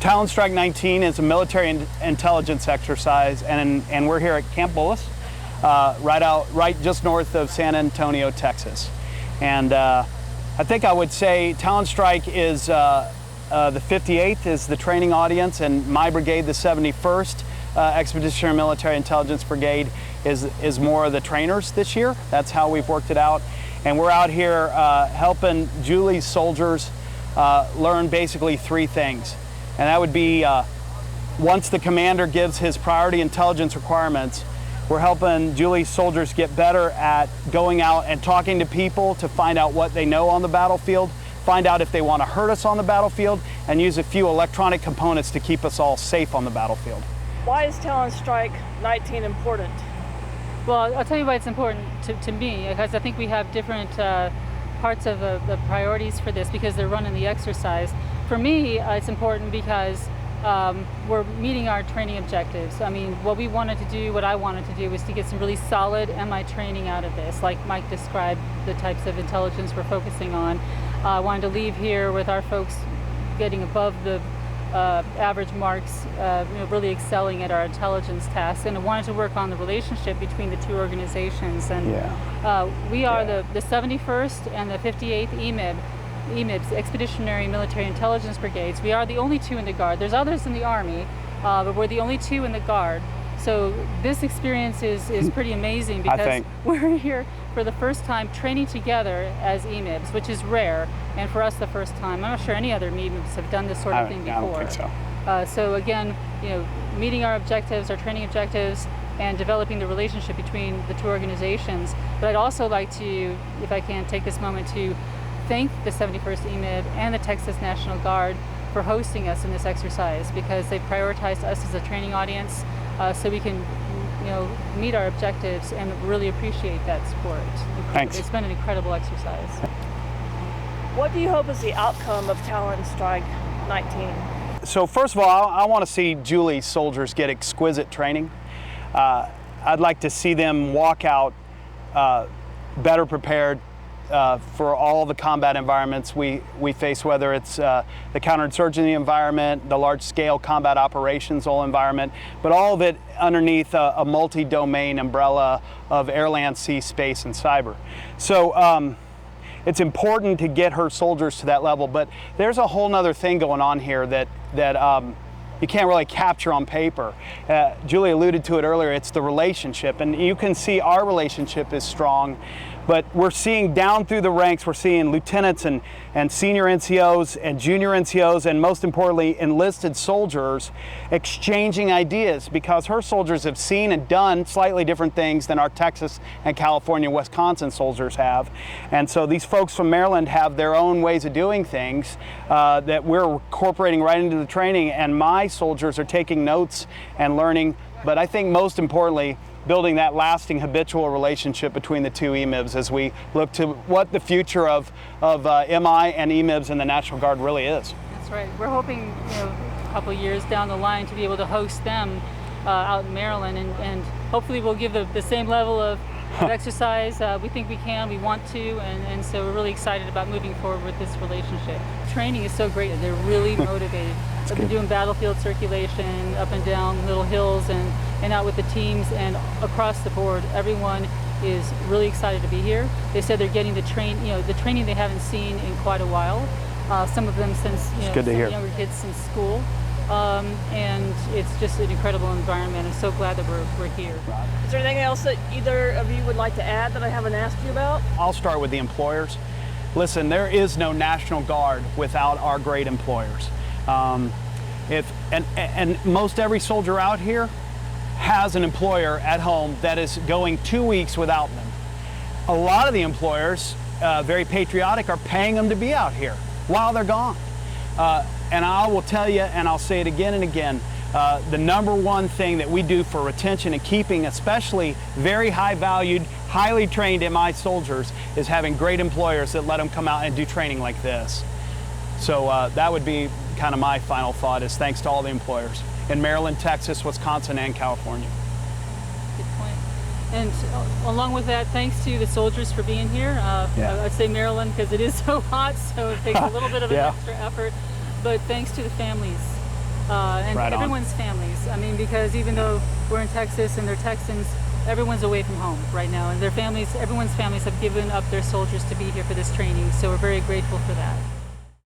Talon Strike 19 is a military intelligence exercise, and we're here at Camp Bullis, right just north of San Antonio, Texas. And I think I would say Talon Strike is the 58th is the training audience, and my brigade, the 71st Expeditionary Military Intelligence Brigade, is more of the trainers this year. That's how we've worked it out. And we're out here helping Julie's soldiers learn basically three things. And that would be, once the commander gives his priority intelligence requirements, we're helping Julie's soldiers get better at going out and talking to people to find out what they know on the battlefield, find out if they want to hurt us on the battlefield, and use a few electronic components to keep us all safe on the battlefield. Why is Talon Strike 19 important? Well, I'll tell you why it's important to me, because I think we have different parts of the priorities for this because they're running the exercise. For me, it's important because we're meeting our training objectives. I mean, what I wanted to do was to get some really solid MI training out of this, like Mike described the types of intelligence we're focusing on. I wanted to leave here with our folks getting above the average marks, really excelling at our intelligence tasks, and I wanted to work on the relationship between the two organizations. And we are the 71st and the 58th EMIBs, Expeditionary Military Intelligence Brigades. We are the only two in the Guard. There's others in the Army, but we're the only two in the Guard. So this experience is pretty amazing because we're here for the first time training together as EMIBs, which is rare, and for us the first time. I'm not sure any other EMIBs have done this sort of thing before. I don't think so. So again, meeting our objectives, our training objectives, and developing the relationship between the two organizations. But I'd also like to, if I can, take this moment to thank the 71st EMIB and the Texas National Guard for hosting us in this exercise, because they prioritized us as a training audience so we can meet our objectives and really appreciate that support. Thanks. It's been an incredible exercise. What do you hope is the outcome of Talon Strike 19? So first of all, I want to see Julie's soldiers get exquisite training. I'd like to see them walk out better prepared for all the combat environments we face, whether it's the counterinsurgency environment, the large-scale combat operations environment, but all of it underneath a multi-domain umbrella of air, land, sea, space, and cyber. So it's important to get her soldiers to that level, but there's a whole nother thing going on here that you can't really capture on paper. Julie alluded to it earlier, it's the relationship, and you can see our relationship is strong, but we're seeing down through the ranks, we're seeing lieutenants and senior NCOs and junior NCOs, and most importantly, enlisted soldiers exchanging ideas, because her soldiers have seen and done slightly different things than our Texas and California, Wisconsin soldiers have. And so these folks from Maryland have their own ways of doing things that we're incorporating right into the training, and my soldiers are taking notes and learning, but I think most importantly, building that lasting habitual relationship between the two EMIBs as we look to what the future of MI and EMIBs in the National Guard really is. That's right. We're hoping a couple of years down the line to be able to host them out in Maryland, and hopefully we'll give the same level of exercise. We think we can, we want to, and so we're really excited about moving forward with this relationship. Training is so great, and they're really motivated. I've been doing battlefield circulation up and down little hills and out with the teams, and across the board, everyone is really excited to be here. They said they're getting the training they haven't seen in quite a while. Some of them since some younger kids since school. And it's just an incredible environment. I'm so glad that we're here. Is there anything else that either of you would like to add that I haven't asked you about? I'll start with the employers. Listen, there is no National Guard without our great employers. And most every soldier out here has an employer at home that is going 2 weeks without them. A lot of the employers, very patriotic, are paying them to be out here while they're gone. And I will tell you, and I'll say it again and again, the number one thing that we do for retention and keeping, especially very high-valued, highly trained MI soldiers, is having great employers that let them come out and do training like this. So that would be kind of my final thought, is thanks to all the employers in Maryland, Texas, Wisconsin, and California. Good point. And along with that, thanks to the soldiers for being here. I'd say Maryland because it is so hot, so it takes a little bit of an extra effort. But thanks to the families and Right on. everyone's families. I mean, because even though we're in Texas and they're Texans, everyone's away from home right now, and their families, everyone's families have given up their soldiers to be here for this training. So we're very grateful for that.